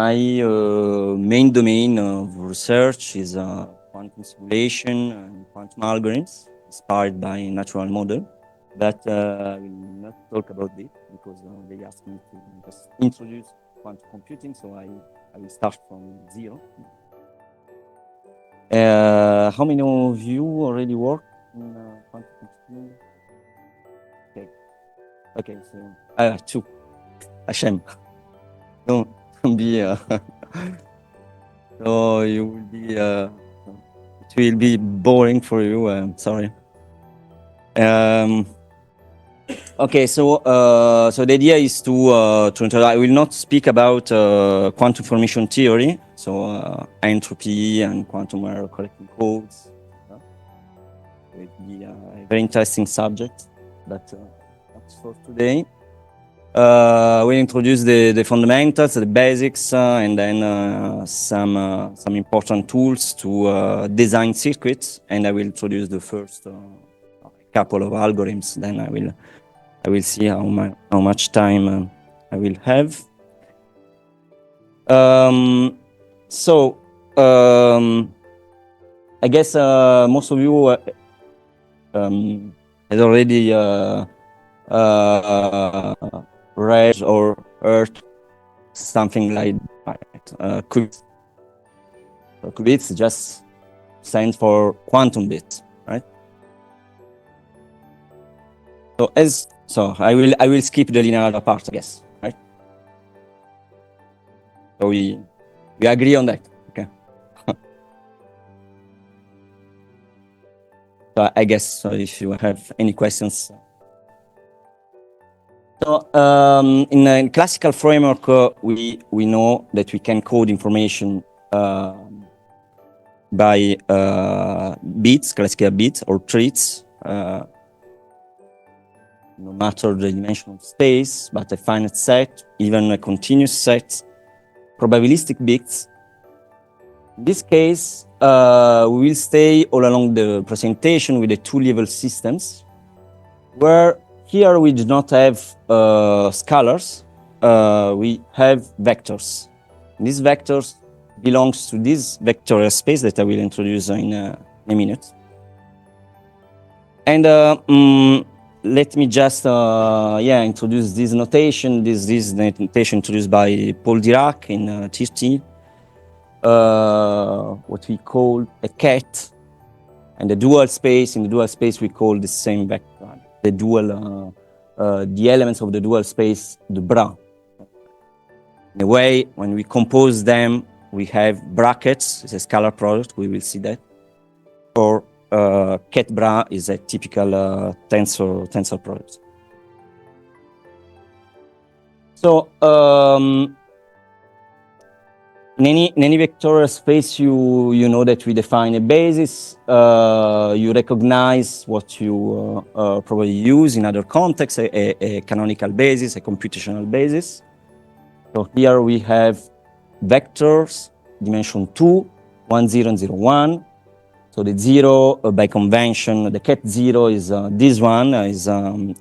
My main domain of research is quantum simulation and quantum algorithms inspired by natural model. But I will not talk about this because they asked me to just introduce quantum computing, so I will start from zero. How many of you already work in quantum computing? Okay, so two. Assam. Don't be. So you will be. It will be boring for you. I'm sorry. Okay, so the idea is to introduce. I will not speak about quantum information theory, so entropy and quantum error correcting codes. It will be a very interesting subject, but that's for today. We'll introduce the fundamentals, the basics, and then some important tools to design circuits. And I will introduce the first couple of algorithms. Then I will see how much time I will have. I guess most of you has already read or heard something like qubits. So qubits just stands for quantum bit, right? So I will skip the linear part, I guess, right? So we agree on that, okay? So I guess if you have any questions. So in a classical framework, we know that we can code information by bits, classical bits or trees, no matter the dimension of space, but a finite set, even a continuous set, probabilistic bits. In this case, we will stay all along the presentation with the two-level systems, where here we do not have scalars, we have vectors. These vectors belongs to this vectorial space that I will introduce in a minute. And let me just introduce this notation. This notation introduced by Paul Dirac in TFT, what we call a cat, and the dual space. In the dual space, we call the same vector. The dual, the elements of the dual space, the bra. In a way, when we compose them, we have brackets. It's a scalar product. We will see that. For cat bra is a typical tensor product. So in any vectorial space, you know that we define a basis. You recognize what you probably use in other contexts, a canonical basis, a computational basis. So here we have vectors, dimension 2, 1, 0, and 0, 1. So the 0, by convention, the cat 0 is this one, is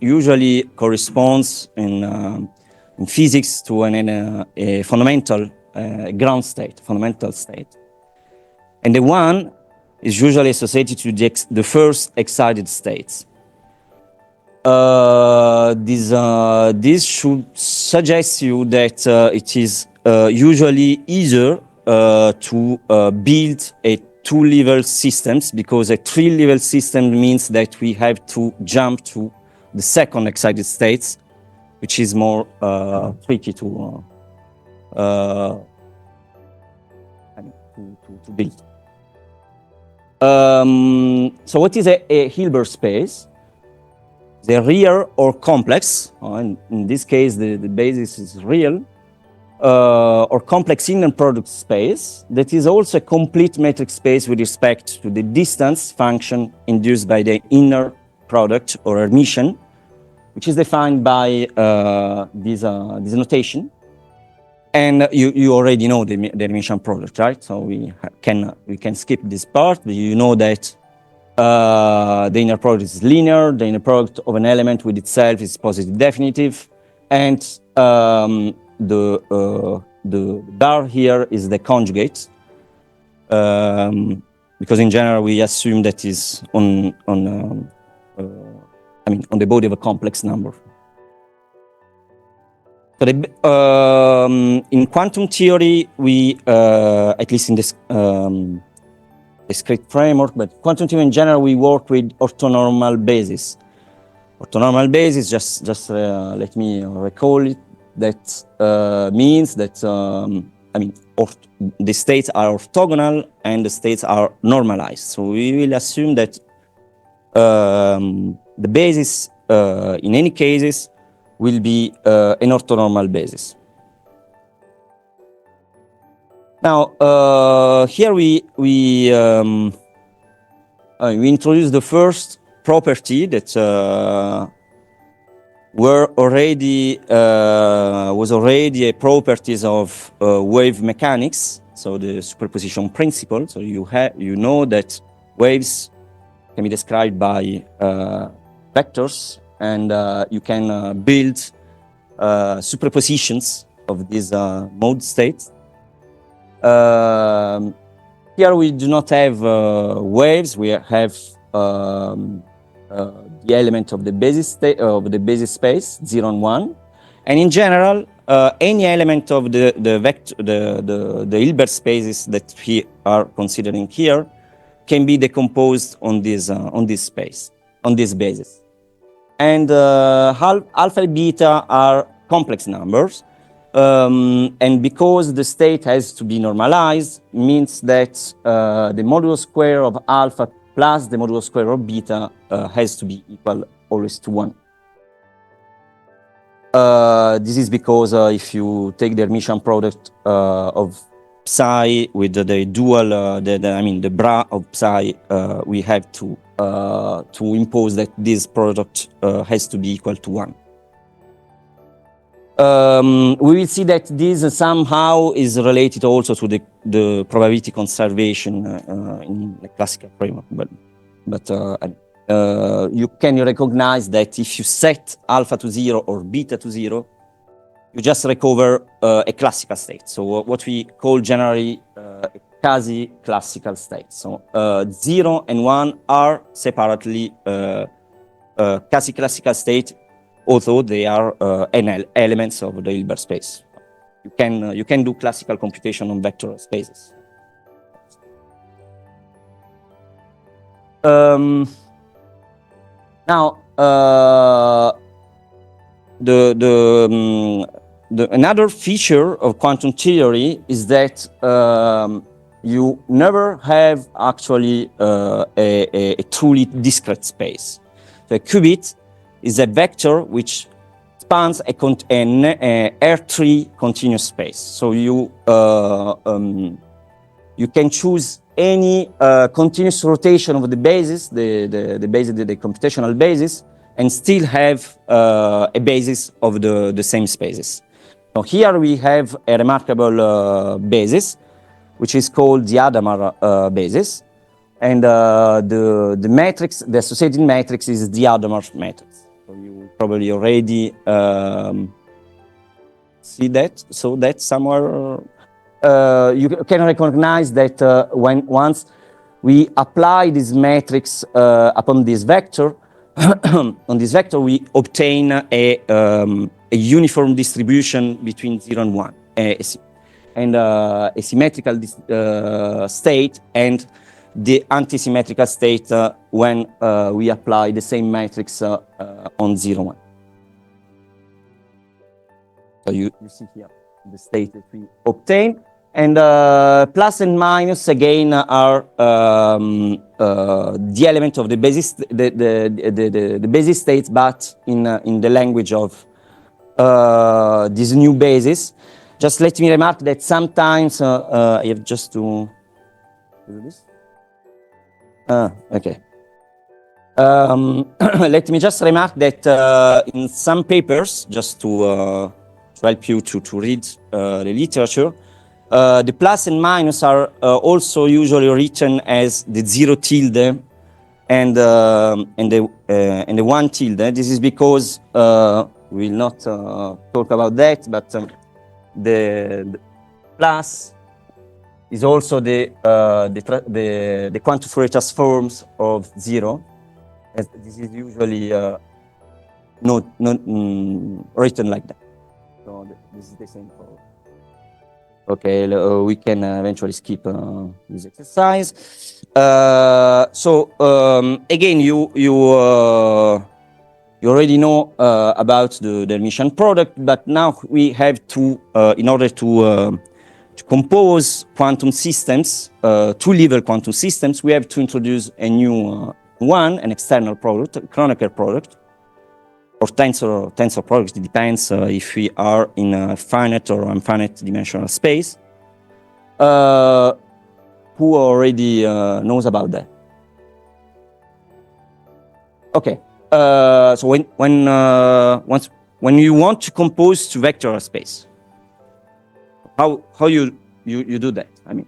usually corresponds in physics to a fundamental ground state, fundamental state. And the 1 is usually associated to the first excited states. This should suggest you that it is usually easier to build a two-level systems, because a three-level system means that we have to jump to the second excited states, which is more tricky to build. So what is a Hilbert space? The real or complex, in this case the basis is real, or complex inner product space that is also a complete metric space with respect to the distance function induced by the inner product or Hermitian, which is defined by this notation. And you already know the Hermitian product, right? So we can skip this part, but you know that the inner product is linear, the inner product of an element with itself is positive definitive, and the the bar here is the conjugate, because in general we assume that is on the body of a complex number. So in quantum theory, we at least in this discrete framework, but quantum theory in general, we work with orthonormal basis. Orthonormal basis, just let me recall it. That means that the states are orthogonal and the states are normalized. So we will assume that the basis in any cases will be an orthonormal basis. Now here we introduce the first property that was already a properties of wave mechanics. So the superposition principle. So you know that waves can be described by vectors, and you can build superpositions of these mode states. Here we do not have waves. We have the element of the basis state of the basis space 0 and 1, and in general any element of the vector the Hilbert spaces that we are considering here can be decomposed on this space, on this basis. And alpha and beta are complex numbers, and because the state has to be normalized, means that the modulo square of alpha plus the modulo square of beta has to be equal always to 1. This is because if you take the Hermitian product of psi with the dual, the bra of psi, we have to impose that this product has to be equal to 1. We will see that this somehow is related also to the probability conservation in the classical framework, but you can recognize that if you set alpha to 0 or beta to 0, you just recover a classical state. So what we call generally a quasi-classical state. So 0 and 1 are separately quasi-classical state, although they are elements of the Hilbert space. You can do classical computation on vector spaces. Now, another feature of quantum theory is that you never have actually a truly discrete space. The qubit is a vector which spans an R3 continuous space. So you can choose any continuous rotation of the basis, the computational basis, and still have a basis of the same spaces. Now here we have a remarkable basis, which is called the Hadamard basis, and the matrix, the associated matrix, is the Hadamard matrix. So you probably already see that. So that somewhere you can recognize that once we apply this matrix upon this vector, on this vector we obtain a uniform distribution between 0 and 1, and a symmetrical state and the anti-symmetrical state when we apply the same matrix on 0, 1. So you see here the state that we obtain, and plus and minus again are the element of the basis, the basis states, but in the language of this new basis. Just let me remark that sometimes I have just to do this. Okay. Let me just remark that in some papers, just to help you to read the literature, the plus and minus are also usually written as the 0 tilde and the 1 tilde. This is because we will not talk about that, but plus is also the quantum Fourier transforms of 0. As this is usually not written like that. So this is the same for. Okay, we can eventually skip this exercise. Again, you already know about the Hermitian product, but now we have to, in order to compose quantum systems, two-level quantum systems, we have to introduce a new one, an external product, a canonical product, or tensor product. It depends if we are in a finite or infinite dimensional space. Who already knows about that? Okay. So when you want to compose to vector space, how you do that? I mean,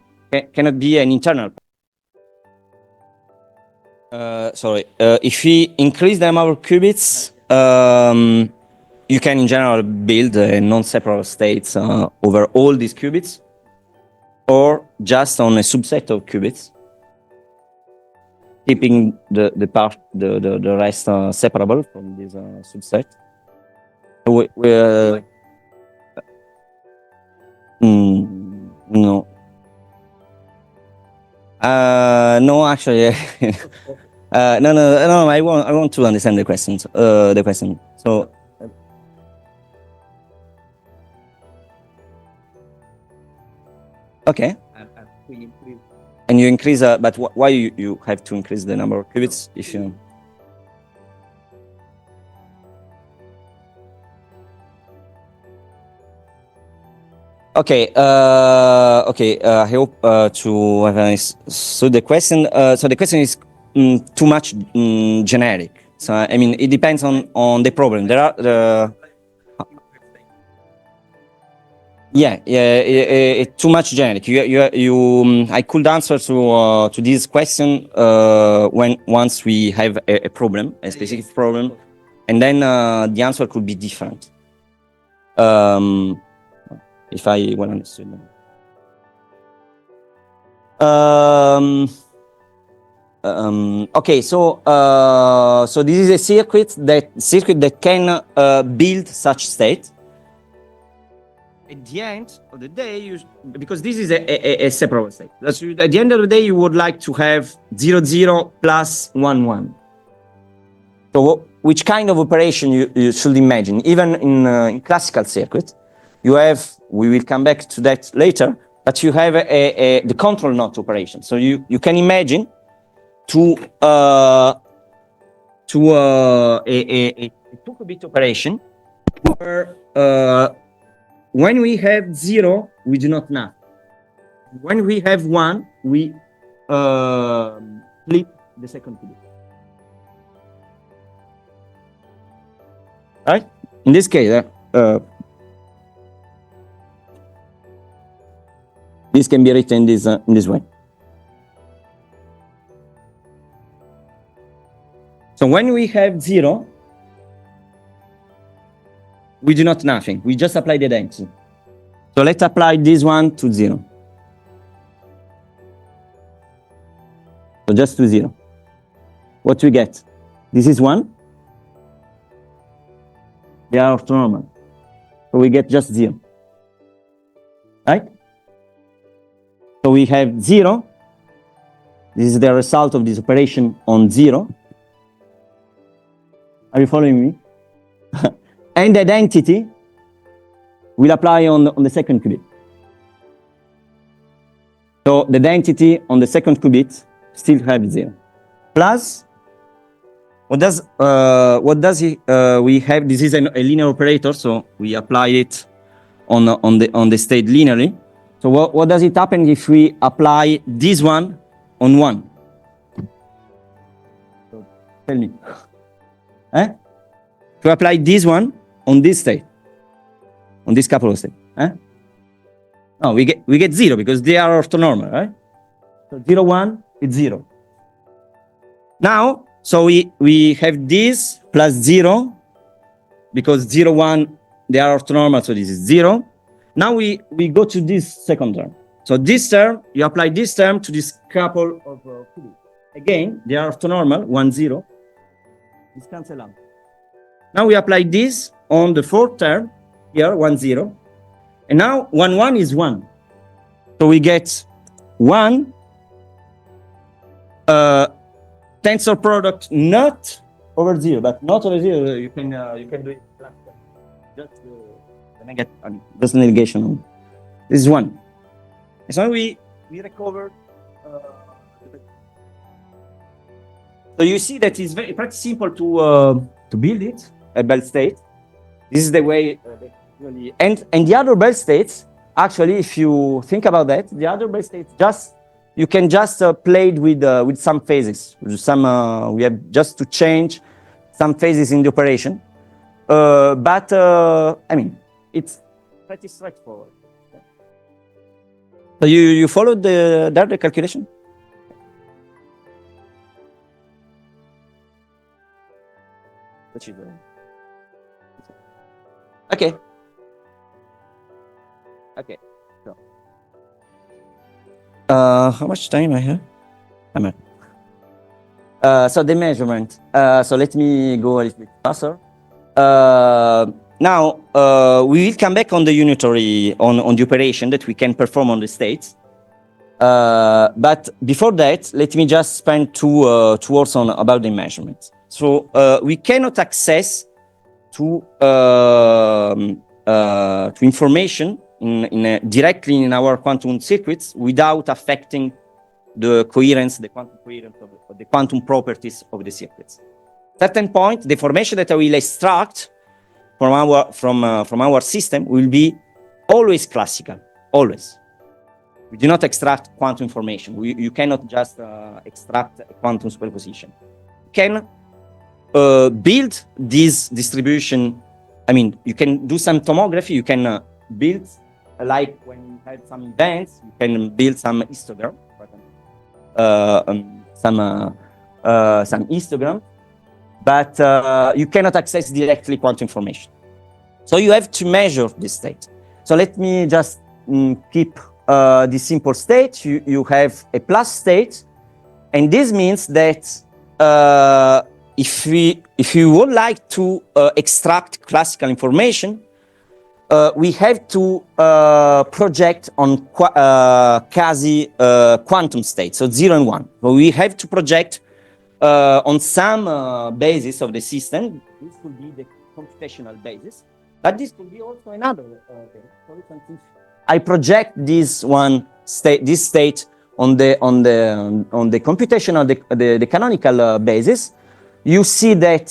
can it be an internal? If we increase the number of qubits, you can in general build non-separable states over all these qubits, or just on a subset of qubits, keeping the rest separable from this subset. No. No, actually. No. I want to understand the question. So. Okay. And you increase, but why you have to increase the number of qubits if you? Okay. I hope to have understood the question. So the question is too much generic. So I mean, it depends on the problem. There are too much generic. I could answer to this question once we have a problem, a specific problem, and then the answer could be different. If I well understood. Okay, so this is a circuit that can build such state. At the end of the day, because this is a separable state. At the end of the day, you would like to have 0, 0 plus 1, 1. So which kind of operation you should imagine? Even in classical circuit, you have, we will come back to that later, but you have the control knot operation. So you can imagine a 2-qubit operation where when we have 0, we do not knot. When we have 1, we flip the second qubit. Right? In this case, this can be written in this way. So when we have 0, we do not nothing. We just apply the density. So let's apply this one to 0. So just to 0. What we get? This is 1. They are orthonormal. So we get just 0. Right? So we have 0. This is the result of this operation on 0. Are you following me? And the identity will apply on the second qubit. So the identity on the second qubit still have 0. Plus, what does we have? This is a linear operator, so we apply it on the state linearly. So what does it happen if we apply this one on 1? So tell me. To apply this one on this state, on this couple of states. No, we get 0 because they are orthonormal, right? So 0, 1, it's 0. Now, so we have this plus 0 because 0, 1, they are orthonormal, so this is 0. Now we go to this second term. So this term, you apply this term to this couple of cubics. Again, they are orthonormal, 1, 0. This cancel out. Now we apply this on the fourth term, here, 1, 0. And now 1, 1 is 1. So we get 1 tensor product not over 0, but not over 0. You can do it just just negation. This is 1. And so we recovered. So you see that it's pretty simple to build it, a Bell state. This is the way. And the other Bell states, actually, if you think about that, the other Bell states you can just play it with some phases. We have just to change some phases in the operation. But I mean, it's pretty straightforward. So you followed the calculation? Okay. Okay. So, how much time I have? So the measurement. So let me go a little bit faster. Now we will come back on the unitary on the operation that we can perform on the states. But before that, let me just spend two words on about the measurements. So we cannot access to information directly in our quantum circuits without affecting the coherence, the quantum coherence of the quantum properties of the circuits. Certain point, the information that I will extract from our system will be always classical, always. We do not extract quantum information. You cannot just extract a quantum superposition. You can build this distribution. I mean, you can do some tomography. You can build, like when you had some events, you can build some histogram, some histogram, but you cannot access directly quantum information. So you have to measure this state. So let me just keep this simple state. You have a plus state, and this means that if you would like to extract classical information, we have to project on quasi quantum states, so 0 and 1. So we have to project on some basis of the system. This could be the computational basis, but this could be also another base. For instance, I project this state on the computational, the canonical basis. You see that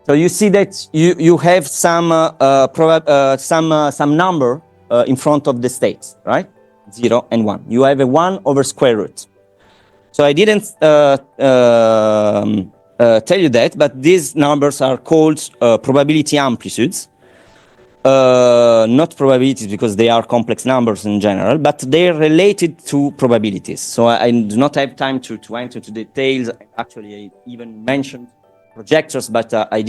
so you see that you have some number in front of the states, right? 0 and 1. You have a 1 over square root. So I didn't tell you that, but these numbers are called probability amplitudes. Not probabilities because they are complex numbers in general, but they're related to probabilities. So I do not have time to enter into details. Actually, I even mentioned projectors, but I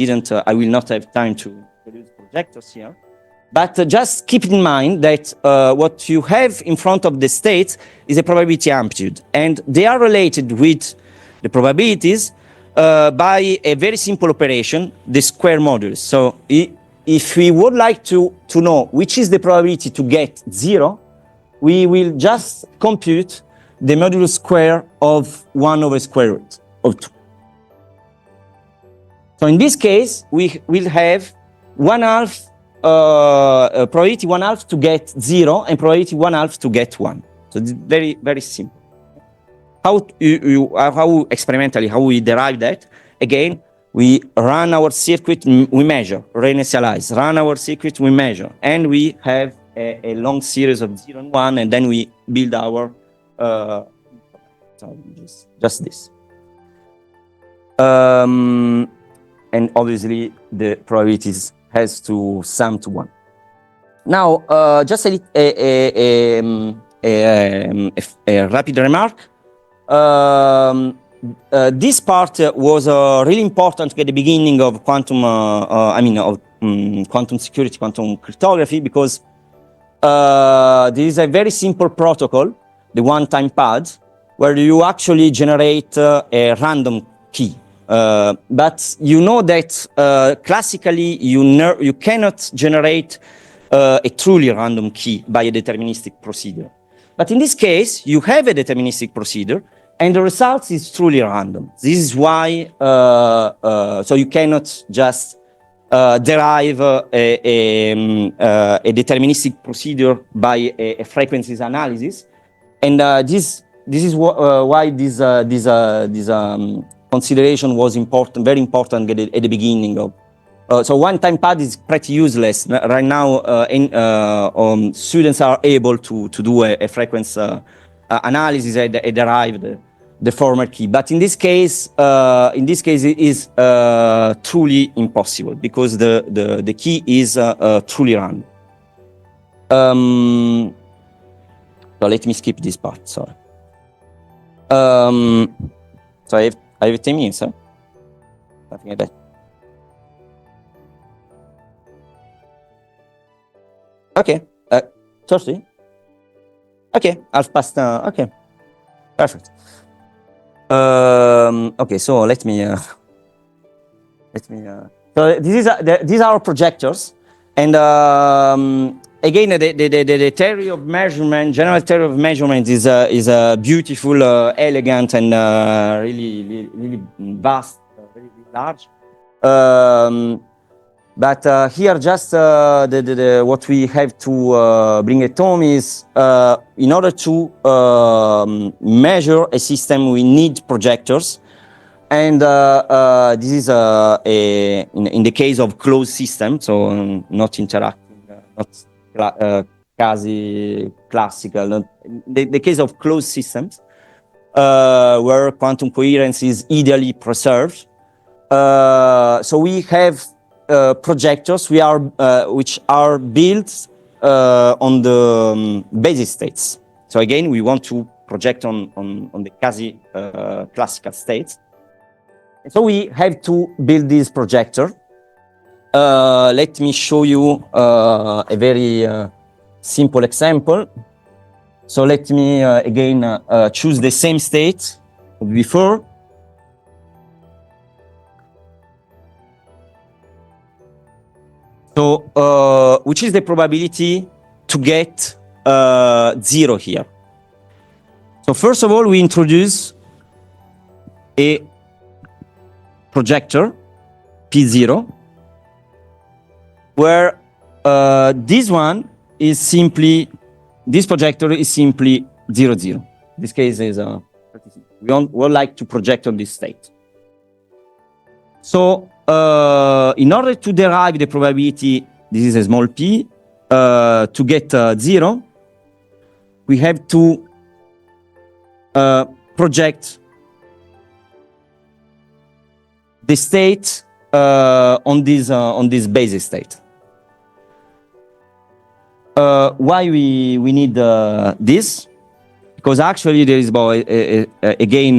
will not have time to produce projectors here. But just keep in mind that what you have in front of the states is a probability amplitude, and they are related with the probabilities by a very simple operation, the square modulus. So if we would like to know which is the probability to get 0, we will just compute the modulus square of 1 over square root of 2. So in this case, we will have 1/2 probability 1/2 to get 0 and probability 1/2 to get 1. So it's very, very simple. How experimentally, how we derive that? Again, we run our circuit, we measure, reinitialize, run our circuit, we measure, and we have a long series of 0 and 1, and then we build our, so just this. And obviously the probabilities has to sum to 1. Now, just a rapid remark. this part was really important at the beginning of quantum, quantum security, quantum cryptography, because there is a very simple protocol, the one-time pad, where you actually generate a random key. But you know that classically you cannot generate a truly random key by a deterministic procedure. But in this case, you have a deterministic procedure, and the result is truly random. This is why, so you cannot just derive a deterministic procedure by a frequencies analysis. And this is why this consideration was important, very important at the beginning of. So one-time pad is pretty useless right now. Students are able to do a frequency analysis and derive the former key, but in this case it is truly impossible because the key is truly random. So let me skip this part. Sorry. So I have 10 minutes, huh? Something like that. Okay. Sorry. Okay. Half past. Okay. Perfect. Okay. So let me. So these are our projectors, and again, the theory of measurement, general theory of measurement, is a beautiful, elegant, and really vast, very large. But here, just what we have to bring at home is, in order to measure a system, we need projectors. And this is in the case of closed system, so not interacting, not quasi-classical. The case of closed systems, where quantum coherence is ideally preserved. So we have projectors which are built on the basis states. So again, we want to project on the quasi-classical states. So we have to build this projector. Let me show you a very simple example. So let me again choose the same state of before. So which is the probability to get 0 here? So first of all, we introduce a projector P0, where this projector is simply 0, 0. This case is we would like to project on this state. So in order to derive the probability, this is a small p, to get 0, we have to project the state on this basis state. Why we need this? Because actually there is again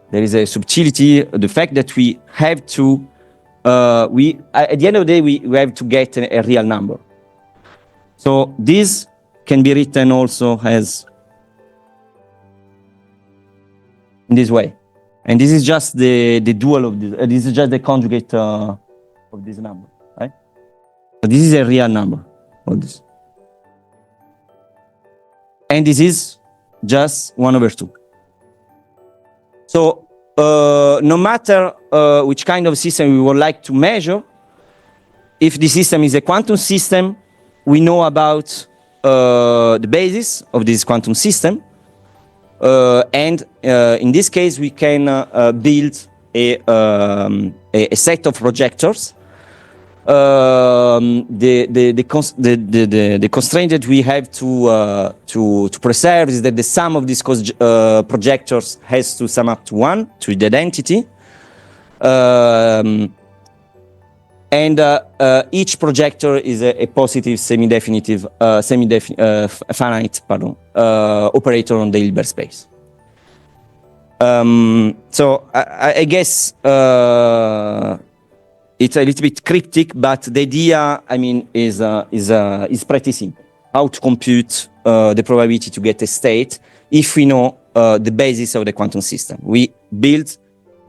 there is a subtlety, the fact that we have to at the end of the day we have to get a real number. So this can be written also as in this way. And this is just the dual of this. This is just the conjugate of this number, right? So this is a real number, all this. And this is just 1/2. So no matter which kind of system we would like to measure, if the system is a quantum system, we know about the basis of this quantum system. And in this case, we can build a set of projectors. The constraint that we have to preserve is that the sum of these projectors has to sum up to 1, to the identity. And each projector is a positive semi-definitive, finite operator on the Hilbert space. So I guess it's a little bit cryptic, but the idea, I mean, is pretty simple. How to compute the probability to get a state if we know the basis of the quantum system. We build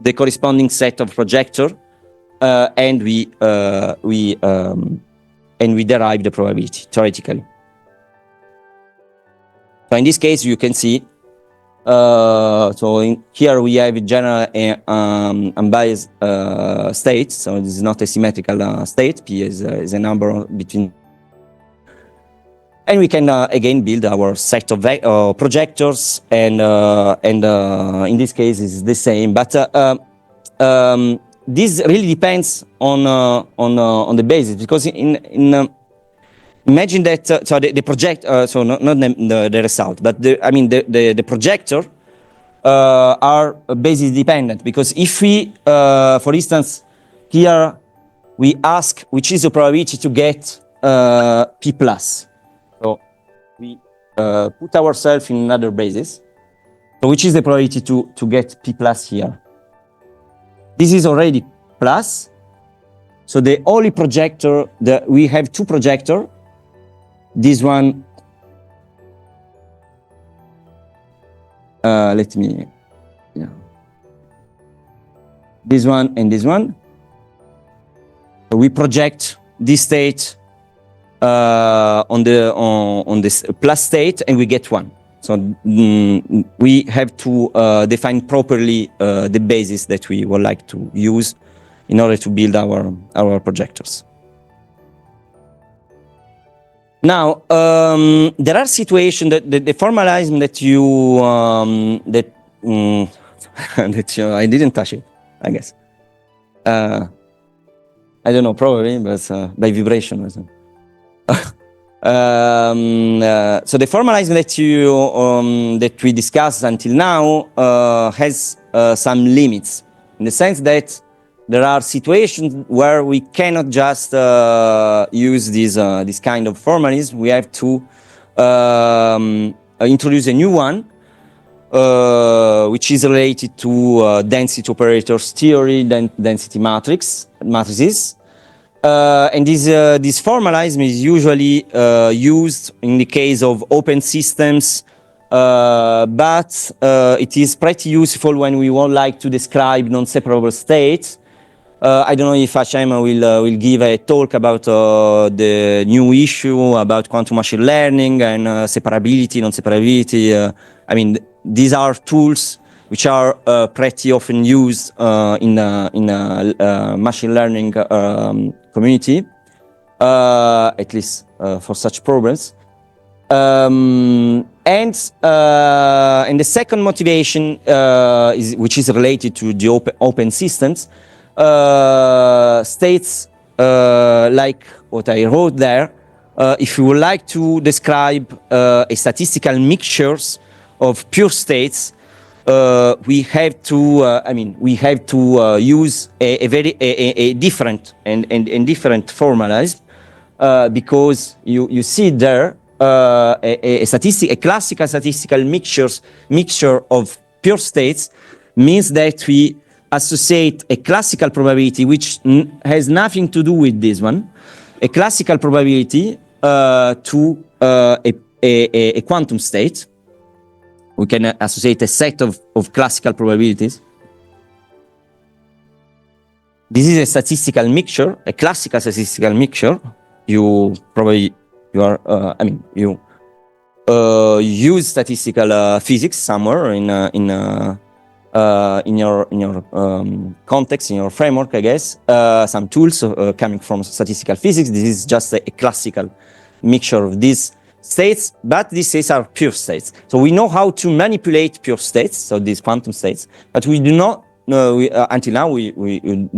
the corresponding set of projector, and we derive the probability theoretically. So in this case, you can see. Here we have a general unbiased state. So this is not a symmetrical state. P is a number between. And we can again build our set of projectors, and in this case it's the same. But this really depends on the basis, because imagine that so the project so not the result, but the projector are basis dependent, because if we for instance here we ask which is the probability to get P plus. So we put ourselves in another basis. So which is the probability to get P plus here? This is already plus. So the only projector, we have two projectors. This one, let me, yeah. This one and this one. So we project this state on this plus state, and we get one. So we have to define properly the basis that we would like to use in order to build our projectors. Now, there are situations that the formalism that you I didn't touch it, I guess. I don't know, probably, but by vibration or something. So the formalism that we discussed until now has some limits, in the sense that there are situations where we cannot just use this kind of formalism. We have to introduce a new one, which is related to density operators theory, density matrices. And this formalism is usually used in the case of open systems, but it is pretty useful when we would like to describe non-separable states. I don't know if Assam will give a talk about the new issue about quantum machine learning and separability, non-separability. I mean, these are tools which are pretty often used in machine learning community, at least for such problems. And the second motivation, which is related to the open systems, states like what I wrote there. If you would like to describe a statistical mixtures of pure states, we have to use a different and different formalism, because you see there a classical statistical mixture of pure states means that we associate a classical probability which has nothing to do with this one, a classical probability to a quantum state. We can associate a set of classical probabilities. This is a statistical mixture, a classical statistical mixture. You use statistical physics somewhere in your context, in your framework, I guess. Some tools coming from statistical physics. This is just a classical mixture of these states, but these states are pure states. So we know how to manipulate pure states, so these quantum states, but we do not know, until now, we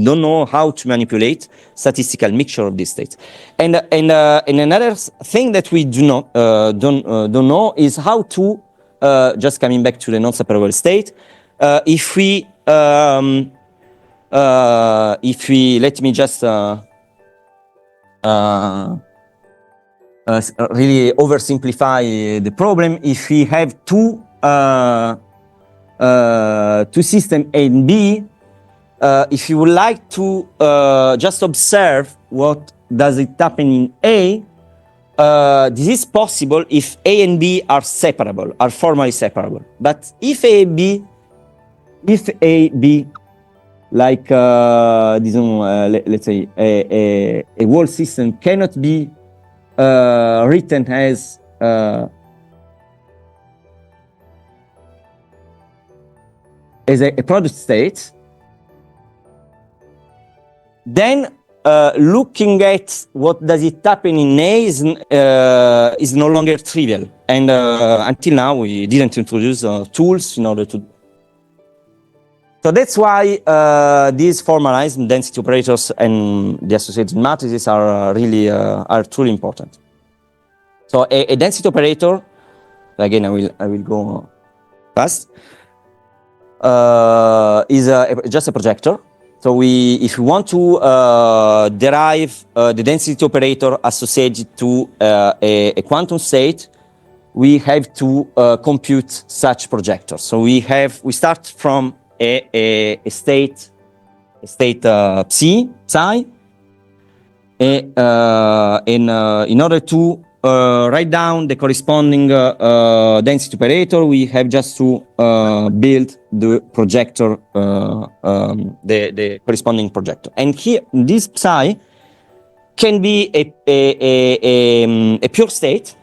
don't know how to manipulate statistical mixture of these states. And another thing that we do not don't know is how to, just coming back to the non-separable state, if we let me just really oversimplify the problem. If we have two two systems A and B, if you would like to just observe what does it happen in A, this is possible if A and B are separable, are formally separable. But if A, B, like let's say a whole system cannot be written as a product state, then looking at what does it happen in A is no longer trivial. And until now, we didn't introduce tools in order to. So that's why these formalized density operators and the associated matrices are really are truly important. So a density operator, again, I will go fast, is just a projector. So if we want to derive the density operator associated to a quantum state, we have to compute such projectors. So we start from a state psi, in order to write down the corresponding density operator, we have just to build the projector, the corresponding projector. And here, this psi can be a pure state,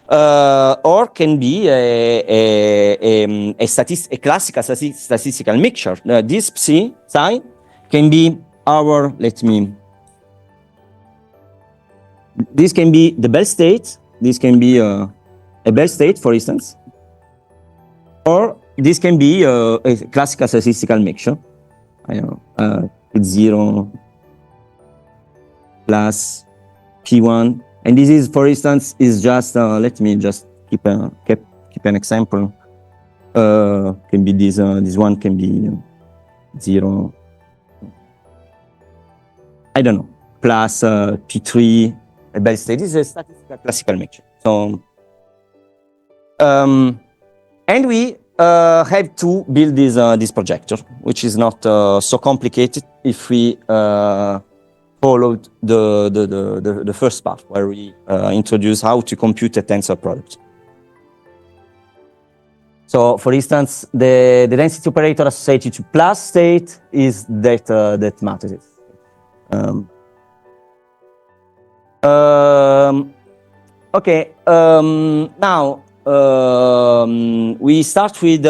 or can be a classical statistical mixture. This psi can be our, this can be the Bell state, this can be a Bell state, for instance, or this can be a classical statistical mixture. I don't know, it's 0 plus P1. And this is, for instance, is just, let me just keep an example. Can be this one can be 0, I don't know, plus P3, a Bell state. This is a statistical classical mixture. So, and we have to build this projector, which is not so complicated if we followed the first part where we introduce how to compute a tensor product. So, for instance, the density operator associated to plus state is that matrix. Okay. Now we start with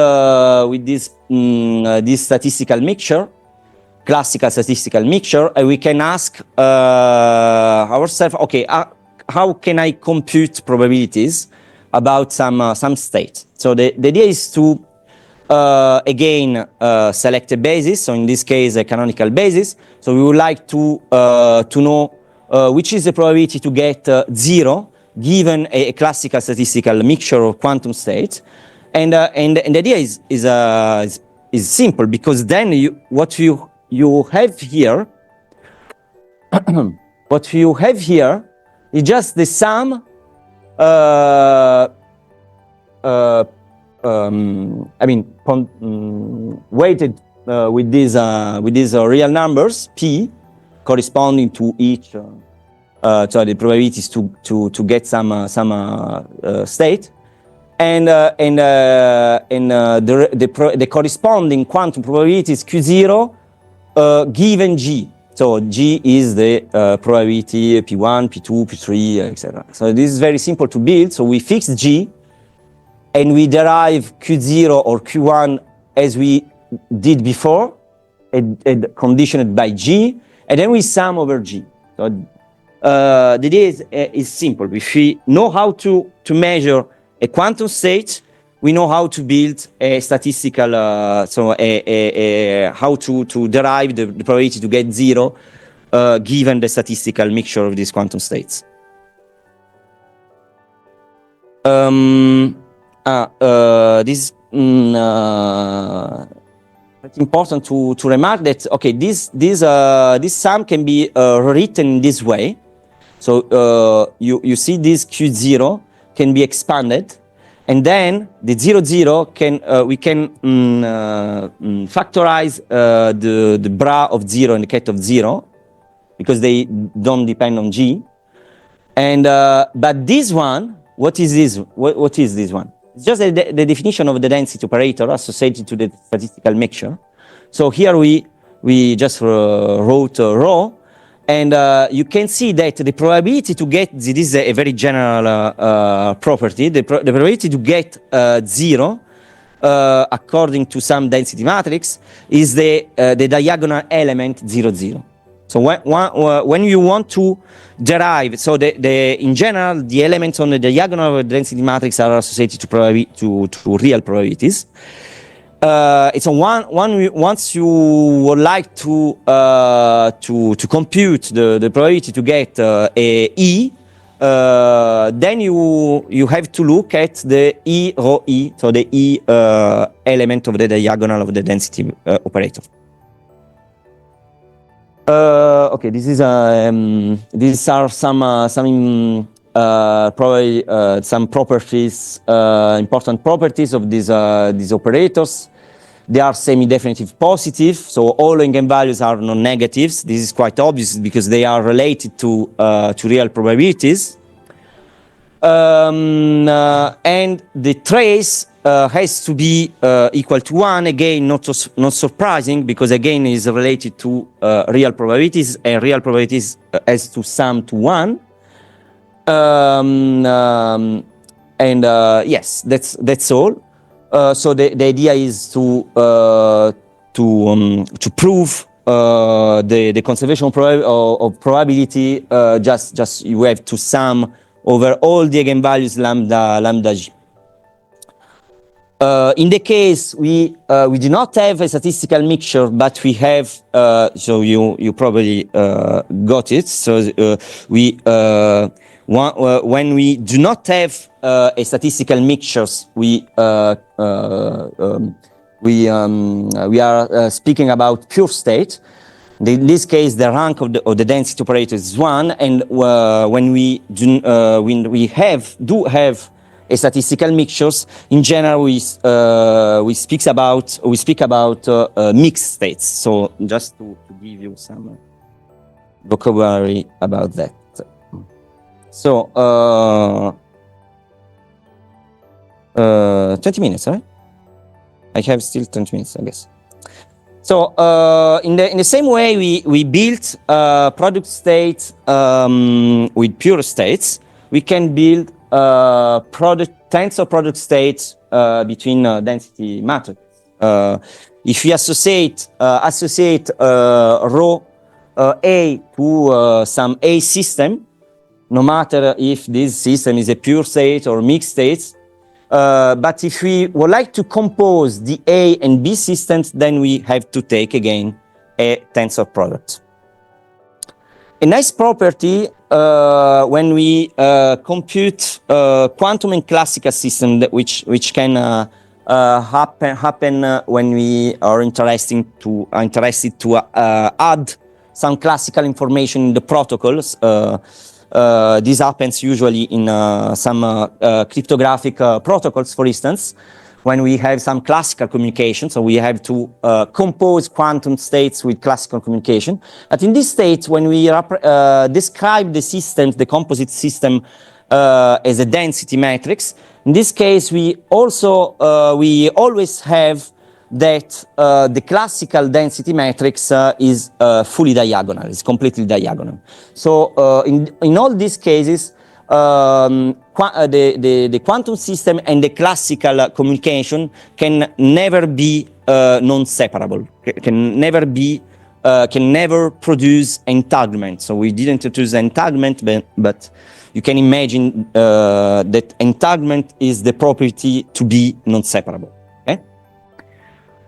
this statistical mixture. Classical statistical mixture, and we can ask ourselves, okay, how can I compute probabilities about some state? So the idea is to again select a basis. So in this case, a canonical basis. So we would like to know which is the probability to get 0 given a classical statistical mixture of quantum states, and the idea is simple, because then what you have here, what you have here is just the sum, weighted with these real numbers p corresponding to each, so the probabilities to get some state, and the corresponding quantum probabilities Q0. Given G. So G is the probability P1, P2, P3, etc. So this is very simple to build. So we fix G and we derive Q0 or Q1 as we did before, and conditioned by G, and then we sum over G. So the idea is simple. If we know how to measure a quantum state, we know how to build a statistical, how to derive the probability to get 0 given the statistical mixture of these quantum states. This it's important to remark that, okay, this sum can be written in this way. So you see this Q0 can be expanded, And then the 0, 0 can, we can factorize the bra of 0 and the ket of 0, because they don't depend on G. And, but this one, what is this? What is this one? It's just the definition of the density operator associated to the statistical mixture. So here we just wrote rho, and you can see that the probability to get, this is a very general property, the probability to get 0 according to some density matrix is the diagonal element 0, 0. So when you want to derive, so in general, the elements on the diagonal of the density matrix are associated to real probabilities. It's once you would like to compute the probability to get a E, then you have to look at the E rho E, so the E element of the diagonal of the density operator. Okay, these are some probably some properties, important properties of these operators. They are semi-definitive positive, so all eigenvalues are non-negatives. This is quite obvious because they are related to real probabilities. And the trace has to be equal to 1. Again, not surprising, because again is related to real probabilities, and real probabilities has to sum to 1. Yes, that's all. So the idea is to prove the conservation of probability. Just you have to sum over all the eigenvalues lambda g. In the case we do not have a statistical mixture, but we have, so you probably got it. So when we do not have a statistical mixtures, we are speaking about pure state. In this case, the rank of the density operator is 1, and when we do have a statistical mixtures, in general we speak about mixed states. So just to give you some vocabulary about that. So 20 minutes, right? I have still 20 minutes, I guess. So in the same way we built product states with pure states, we can build tensor product states between density matrices. If we associate rho A to some A system, no matter if this system is a pure state or mixed states, but if we would like to compose the A and B systems, then we have to take again a tensor product. A nice property when we compute quantum and classical system, which can happen when we are interested to add some classical information in the protocols. This happens usually in some cryptographic protocols, for instance, when we have some classical communication. So we have to compose quantum states with classical communication. But in this state, when we describe the systems, the composite system, as a density matrix, in this case, we always have that the classical density matrix is fully diagonal, it's completely diagonal. So in all these cases, the quantum system and the classical communication can never be non-separable, can never produce entanglement. So we didn't introduce entanglement, but you can imagine that entanglement is the property to be non-separable.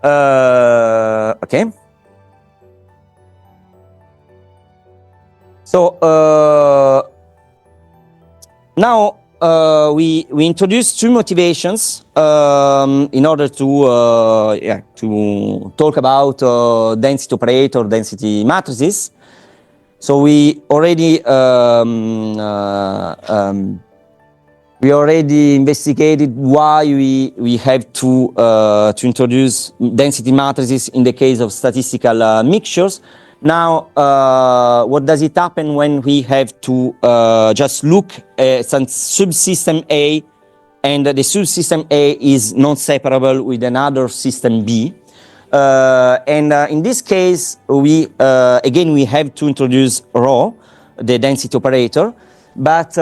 Okay. So now we introduce two motivations in order to talk about density operator, density matrices. So we already We already investigated why we have to introduce density matrices in the case of statistical mixtures. Now, what does it happen when we have to just look at some subsystem A, and the subsystem A is non-separable with another system B? In this case, again we have to introduce rho, the density operator, but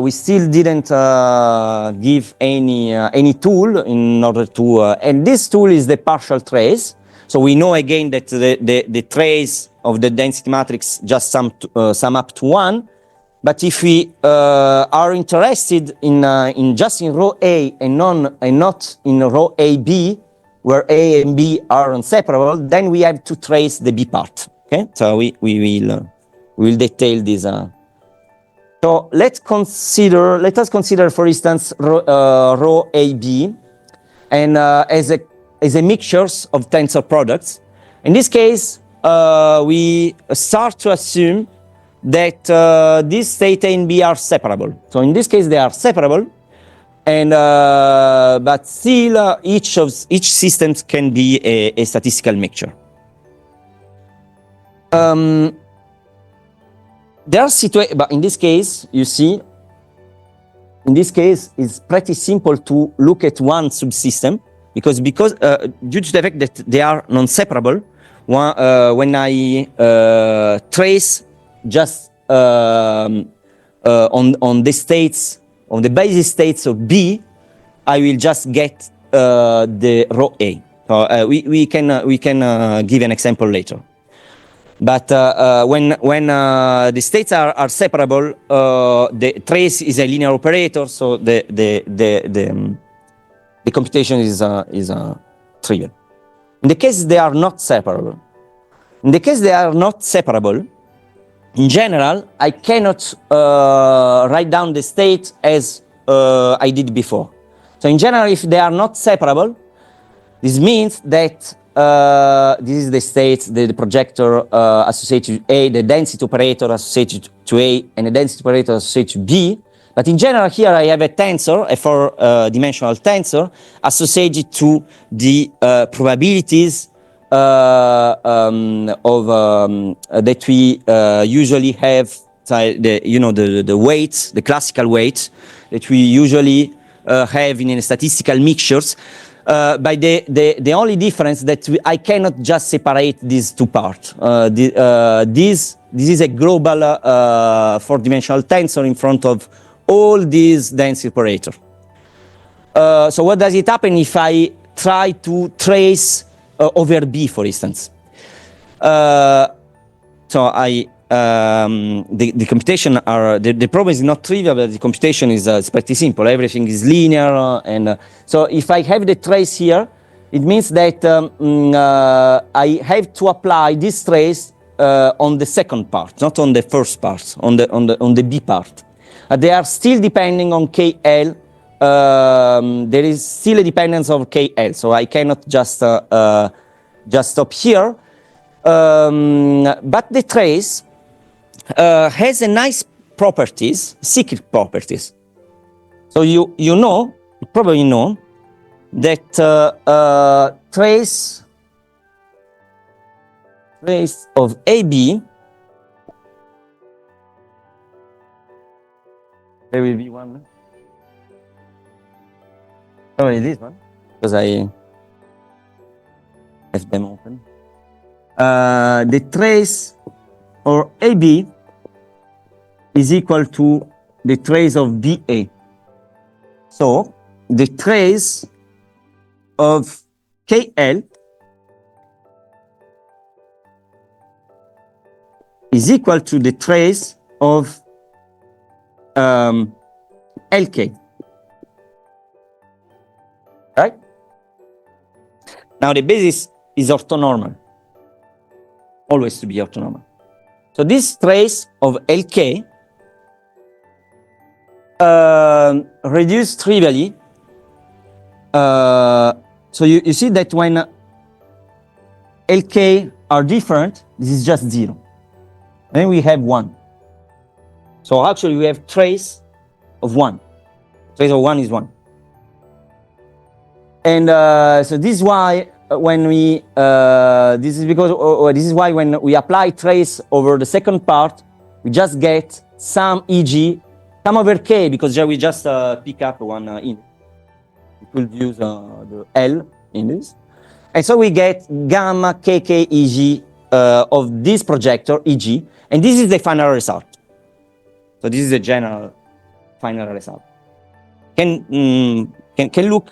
we still didn't give any tool in order to, and this tool is the partial trace. So we know again that the trace of the density matrix just sum up to 1. But if we are interested in just in row A and not in row AB, where A and B are inseparable, then we have to trace the B part. Okay, so we will detail this. So let us consider, for instance, row AB, and as a mixtures of tensor products. In this case, we start to assume that these state A and B are separable. So in this case, they are separable, and but still each system can be a statistical mixture. There are situations, but in this case, you see, in this case, it's pretty simple to look at one subsystem because due to the fact that they are non-separable, when I trace just on the states, on the basis states of B, I will just get the row A. So we can give an example later. But when the states are separable, the trace is a linear operator, so the computation is trivial. In the case they are not separable, in general, I cannot write down the state as I did before. So in general, if they are not separable, this means that this is the state, the projector associated to A, the density operator associated to A, and the density operator associated to B. But in general, here I have a tensor, a four-dimensional tensor, associated to the probabilities that we usually have, the weights, the classical weights that we usually have in statistical mixtures. By the only difference that I cannot just separate these two parts. This is a global four-dimensional tensor in front of all these density operators. So what does it happen if I try to trace over B, for instance? So the computation the problem is not trivial, but the computation is pretty simple. Everything is linear, and so if I have the trace here, it means that I have to apply this trace on the second part, not on the first part, on the B part. They are still depending on KL. There is still a dependence of KL, so I cannot just stop here. But the trace has a nice properties, secret properties. So you probably know that trace of AB, there will be one. Sorry, this one, because I have them open. The trace or AB is equal to the trace of BA. So the trace of KL is equal to the trace of LK. Right? Now the basis is orthonormal, always to be orthonormal. So this trace of LK reduced trivially. So you see that when LK are different, this is just 0. Then we have 1. So actually we have trace of 1. Trace of 1 is 1. And so this is why when we, this is because, this is why when we apply trace over the second part, we just get some e.g. sum over k, because we just pick up one in. We could use the L in this. And so we get gamma kk e.g. Of this projector e.g. And this is the final result. So this is the general final result. Can look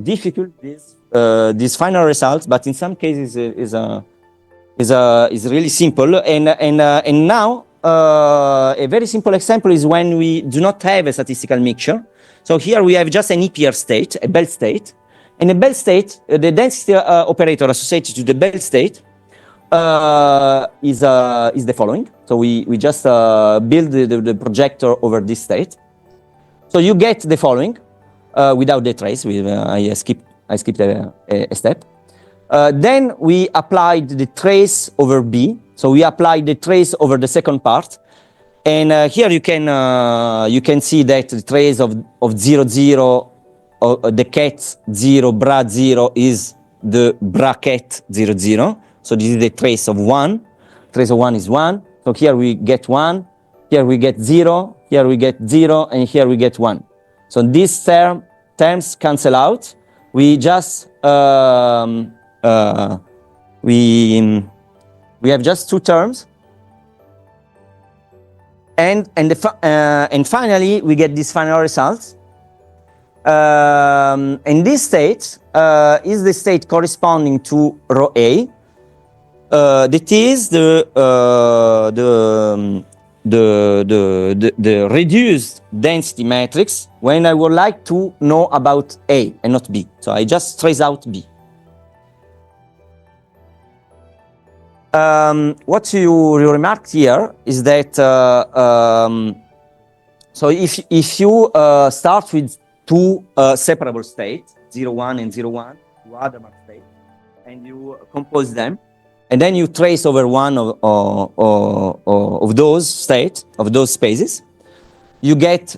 difficult, these final results, but in some cases is really simple. And now a very simple example is when we do not have a statistical mixture. So here we have just an EPR state, a Bell state, and a Bell state, the density operator associated to the Bell state is the following. So we just build the projector over this state. So you get the following without the trace. I skipped a step. Then we applied the trace over B. So we applied the trace over the second part, and here you can see that the trace of 0 0, the cat 0 bra 0 is the bracket 0 0. So this is the trace of 1. Trace of 1 is 1. So here we get 1. Here we get 0. Here we get 0, and here we get 1. So these terms cancel out. We just we have just two terms, and finally we get this final result. And this state is the state corresponding to rho A. That is the reduced density matrix when I would like to know about A and not B. So I just trace out B. What you remarked here is that so if you start with two separable states, 0, 1 and 0, 1, two other states, and you compose them, and then you trace over one of those states, of those spaces, you get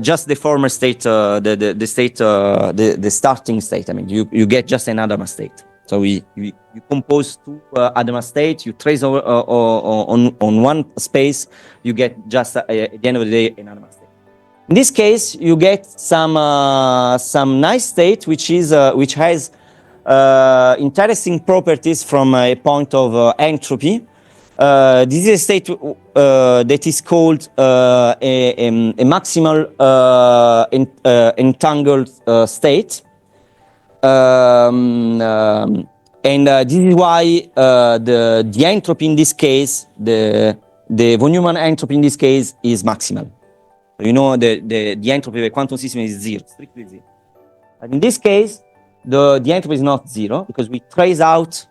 just the former state, the state, the starting state. I mean, you get just an Adama state. So you compose two Adama states, you trace over on one space, you get just at the end of the day an Adama state. In this case, you get some nice state which has interesting properties from a point of entropy. This is a state that is called a maximal entangled state. And this is why the entropy in this case, the von Neumann entropy in this case is maximal. You know the entropy of a quantum system is 0, strictly 0. And in this case, the entropy is not 0 because we trace out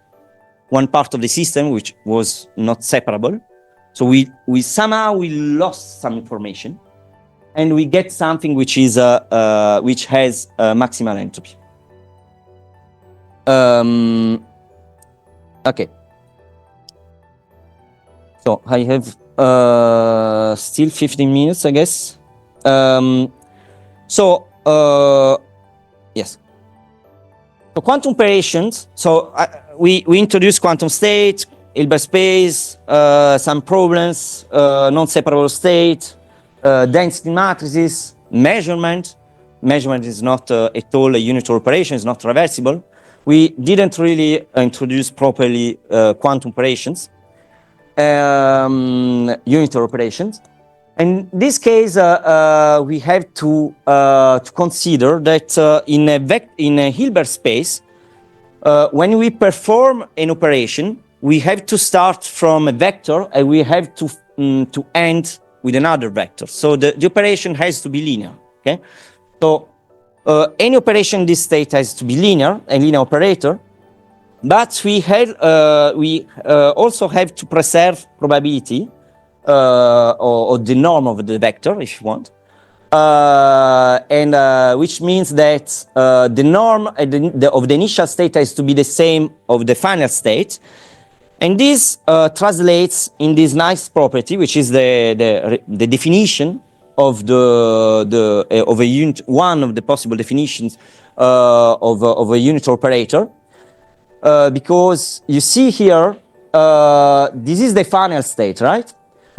one part of the system which was not separable. So we somehow lost some information, and we get something which is which has maximal entropy. Okay. So I have still 15 minutes, I guess. Yes. So quantum operations. So we introduced quantum states, Hilbert space, some problems, non-separable state, density matrices, measurement. Measurement is not at all a unitary operation, it's not reversible. We didn't really introduce properly quantum operations, unitary operations. In this case, we have to consider that in a Hilbert space, when we perform an operation, we have to start from a vector and we have to end with another vector. So the operation has to be linear. Okay, so any operation in this state has to be linear, a linear operator. But we also have to preserve probability or the norm of the vector, if you want, and which means that the norm of the initial state has to be the same of the final state, and this translates in this nice property, which is the definition of of a unit, one of the possible definitions of a unit operator, because you see here, this is the final state, right?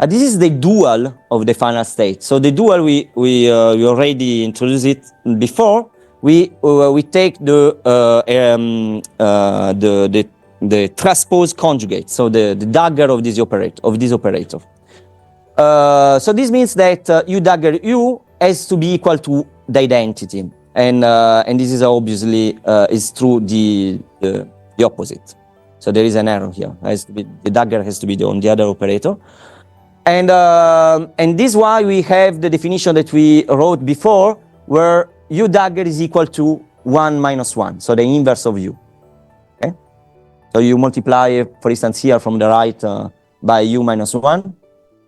This is the dual of the final state. So the dual, we already introduced it before. We take the transpose conjugate, so the dagger of this operator. So this means that U dagger U has to be equal to the identity, and this is obviously is true the opposite. So there is an error here. The dagger has to be on the other operator, and this is why we have the definition that we wrote before, where U dagger is equal to 1 minus 1, so the inverse of U. Okay, so you multiply, for instance, here from the right by U minus 1,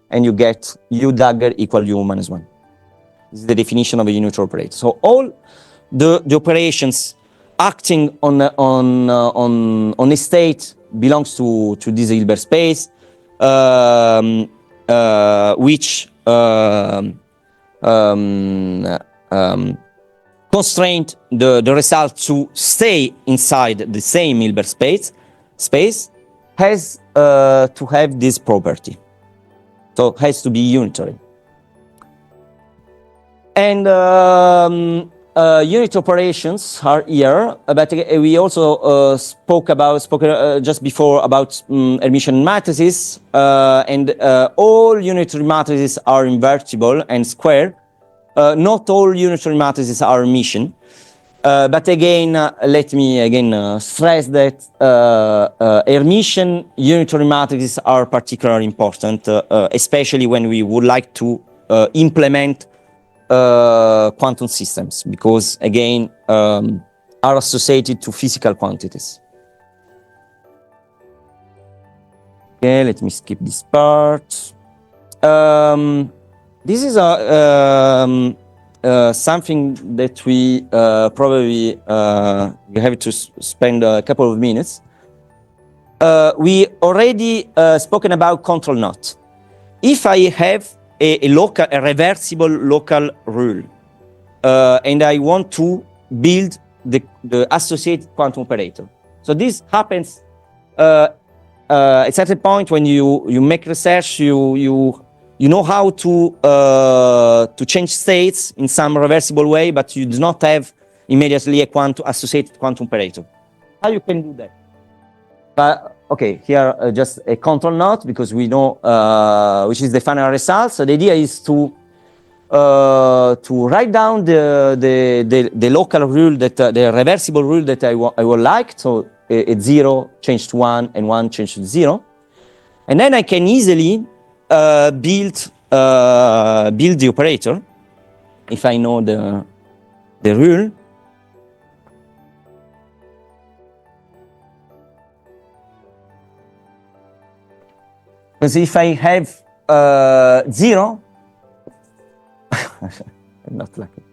and you get U dagger equal U minus 1. This is the definition of a unit operator. So all the operations acting on a state belongs to this Hilbert space, which constrain the result to stay inside the same Hilbert space has to have this property. So it has to be unitary. And unit operations are here, but we also spoke just before about Hermitian matrices, and all unitary matrices are invertible and square. Not all unitary matrices are Hermitian. But again, let me again stress that Hermitian unitary matrices are particularly important, especially when we would like to implement quantum systems, because again are associated to physical quantities. Okay, let me skip this part. This is something that we probably you have to spend a couple of minutes. We already spoken about control knot. If I have a reversible local rule, and I want to build the associated quantum operator. So this happens at a certain point when you make research, you know how to change states in some reversible way, but you do not have immediately a associated quantum operator. How you can do that? Okay, here just a control knot, because we know which is the final result. So the idea is to write down the local rule, that the reversible rule that I would like. So it's 0 change to 1 and 1 change to 0, and then I can easily build the operator if I know the rule. Because if I have 0, I'm not lucky.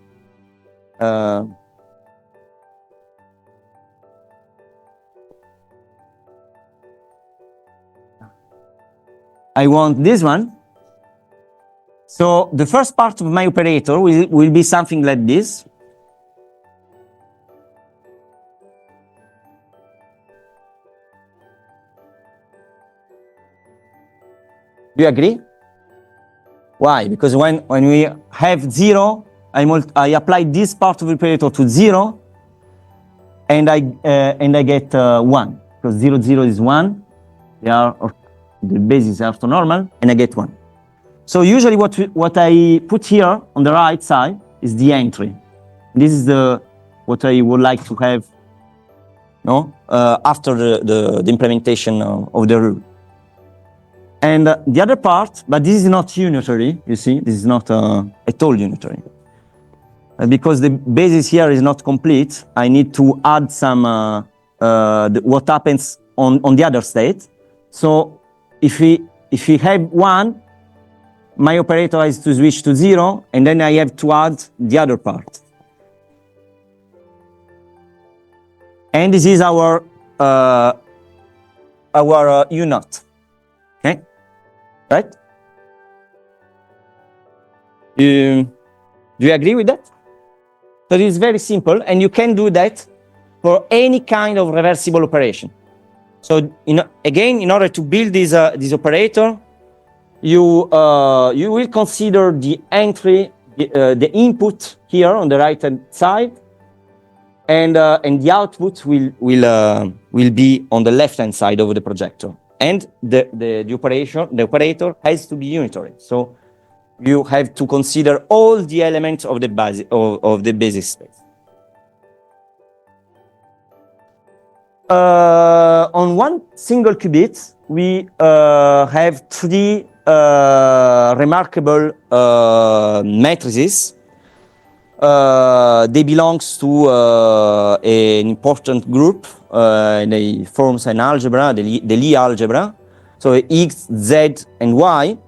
I want this one. So the first part of my operator will be something like this. Do you agree? Why? Because when we have 0, I apply this part of the operator to 0, and I get 1, because 0, 0 is 1. The basis are orthonormal, and I get 1. So usually what I put here on the right side is the entry. This is what I would like to have, after the implementation of the rule. And the other part, but this is not unitary, you see, this is not at all unitary. Because the basis here is not complete, I need to add some, what happens on the other state. So if we have 1, my operator has to switch to 0, and then I have to add the other part. And this is our U-naught. Okay? Right? Do you agree with that? So it is very simple, and you can do that for any kind of reversible operation. So again, in order to build this operator, you will consider the entry, the input here on the right hand side, and the output will be on the left hand side of the projector. And the operator has to be unitary. So you have to consider all the elements of the basis space. On one single qubit, we have three remarkable matrices. They belong to an important group. They form an algebra, the Lie algebra. So X, Z, and Y.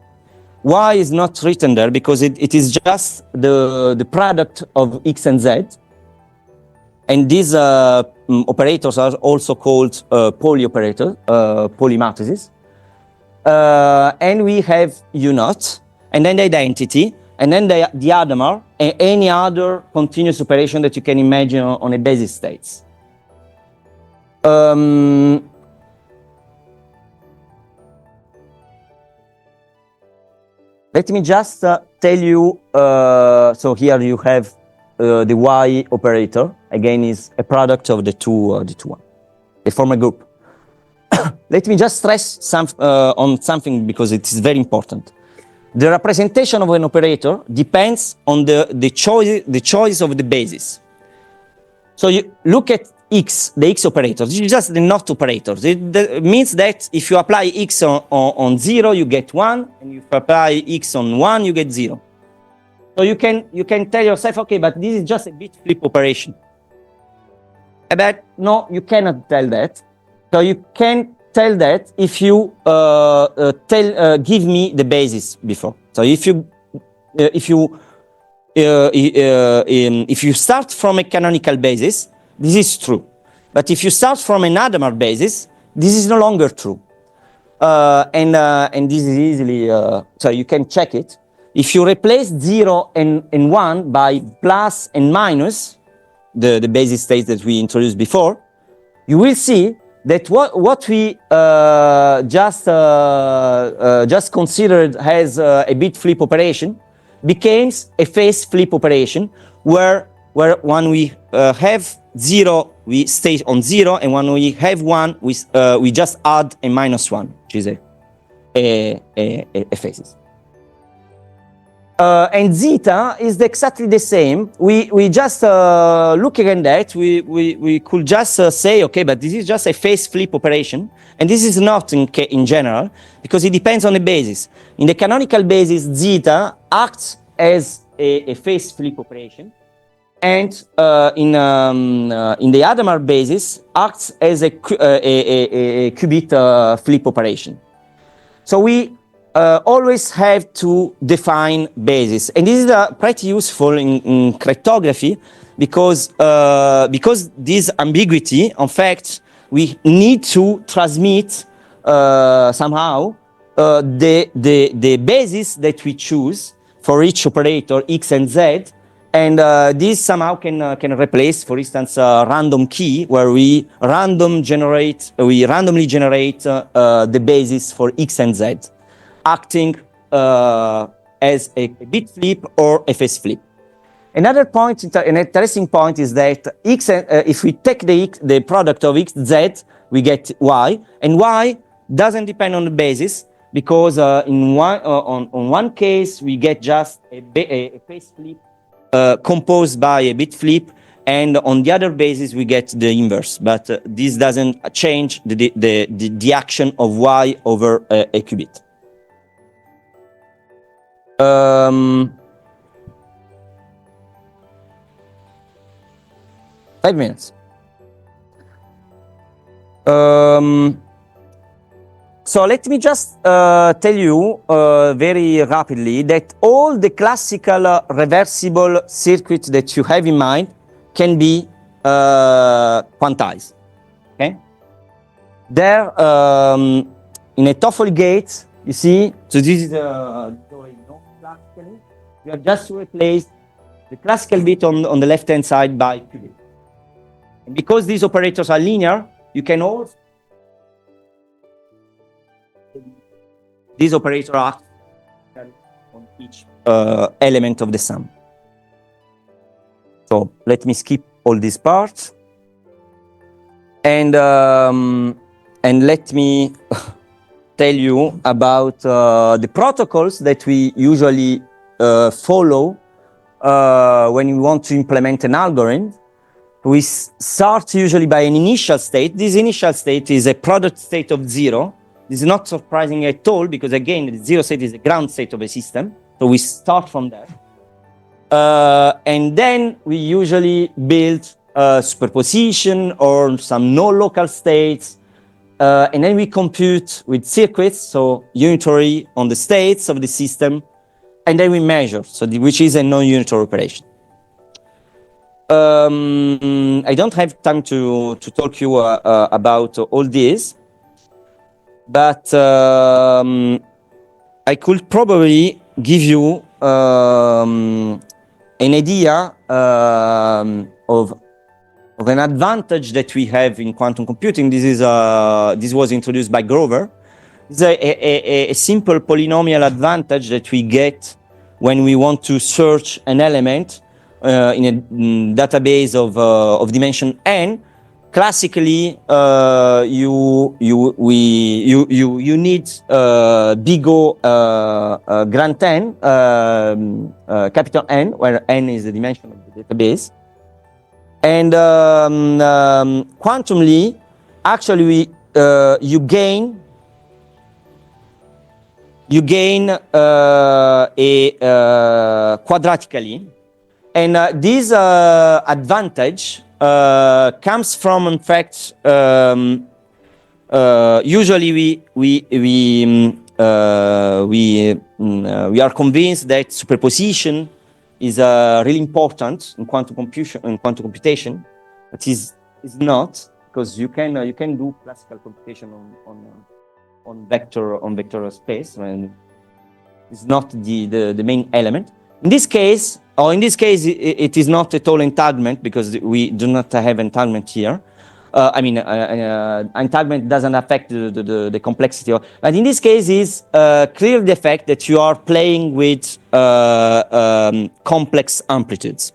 Y is not written there because it is just the product of X and Z. And these operators are also called poly operators, poly matrices. And we have U0, and then the identity, and then the adamar, and any other continuous operation that you can imagine on a basis states. Let me just tell you, so here you have the Y operator, again is a product of the two one. They form a group. Let me just stress on something because it is very important. The representation of an operator depends on the choice of the basis. So you look at X, the X operator. This is just the not operators. It means that if you apply X on 0, you get 1, and if you apply X on 1, you get 0. So you can tell yourself, okay, but this is just a bit flip operation. But no, you cannot tell that. So you can tell that if you give me the basis before. So if you start from a canonical basis, this is true. But if you start from an Hadamard basis, this is no longer true. And this is easily, so you can check it. If you replace 0 and 1 by plus and minus, the basis states that we introduced before, you will see that what we just considered as a bit flip operation becomes a phase flip operation, where when we have 0, we stay on 0, and when we have 1, we just add a minus 1, which is a phases. And zeta is exactly the same. We just looking at that, we could just say, okay, but this is just a phase flip operation, and this is not in general, because it depends on the basis. In the canonical basis, zeta acts as a phase flip operation, and in the Hadamard basis acts as a qubit flip operation. So we always have to define basis, and this is pretty useful in cryptography because this ambiguity, in fact, we need to transmit somehow the basis that we choose for each operator X and Z, and this somehow can replace, for instance, a random key where we randomly generate the basis for X and Z, acting as a bit flip or a phase flip. Another point, an interesting point, is that X, if we take the product of X, Z, we get Y, and Y doesn't depend on the basis, because on one case we get just a phase flip composed by a bit flip, and on the other basis we get the inverse, but this doesn't change the action of Y over a qubit. 5 minutes. So let me just tell you very rapidly that all the classical reversible circuits that you have in mind can be quantized. Okay? There, in a TOEFL gate, you see, so this is classically. You have just to replace the classical bit on the left-hand side by qubit. And because these operators are linear, you can also these operators act on each element of the sum. So let me skip all these parts, and let me tell you about the protocols that we usually follow when we want to implement an algorithm. We start usually by an initial state. This initial state is a product state of 0. This is not surprising at all because, again, the 0 state is the ground state of a system. So we start from there. And then we usually build superposition or some no-local states. And then we compute with circuits, so unitary on the states of the system. And then we measure, so which is a non-unitary operation. I don't have time to talk you about all this, but I could probably give you an idea of an advantage that we have in quantum computing. This was introduced by Grover. It's a simple polynomial advantage that we get when we want to search an element in a database of dimension n. Classically, you need big O grand N, capital N, where n is the dimension of the database. And quantumly, actually, you gain quadratically. And this advantage comes from, in fact, usually we are convinced that superposition is really important in quantum computation, but is not, because you can do classical computation on vector space, and it's not the main element. In this case, it is not at all entanglement, because we do not have entanglement here. Entanglement doesn't affect the complexity. But in this case, is clearly the fact that you are playing with complex amplitudes.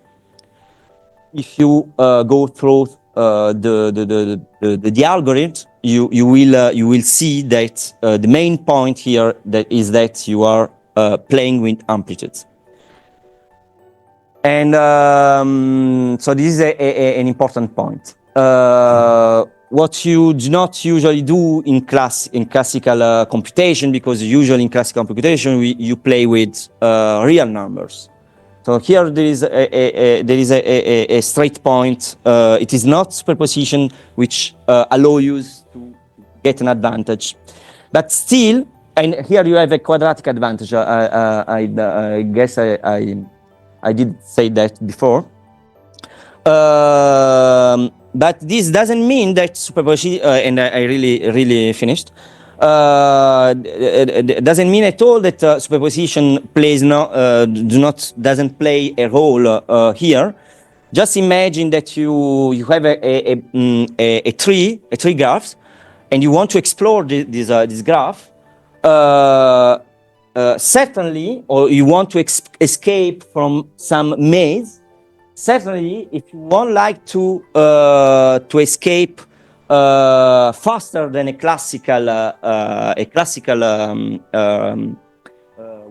If you go through the algorithm, you will see that the main point here is that you are playing with amplitudes. And so this is an important point. What you do not usually do in classical computation, because usually in classical computation you play with real numbers. So here there is a straight point. It is not superposition which allow you to get an advantage, but still, and here you have a quadratic advantage. I guess I did say that before. But this doesn't mean that superposition, and I really finished. Doesn't mean at all that superposition doesn't play a role here. Just imagine that you have a tree graph, and you want to explore this graph. Certainly, or you want to escape from some maze. Certainly, if you would like to escape faster than a classical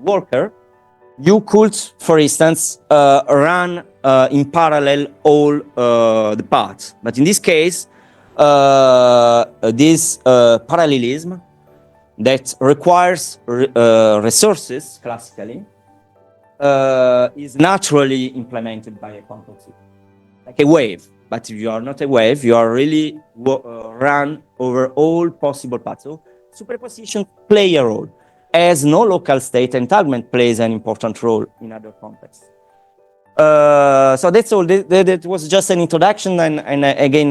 worker, you could, for instance, run in parallel all the paths. But in this case, this parallelism that requires resources classically is naturally implemented by a quantum system, like a wave. But if you are not a wave, you are really run over all possible paths. So superposition play a role, as no local state entanglement plays an important role in other contexts. So that's all. That was just an introduction, and again,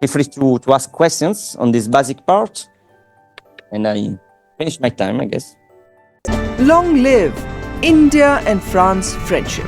feel free to ask questions on this basic part, and I finished my time, I guess. Long live India and France friendship.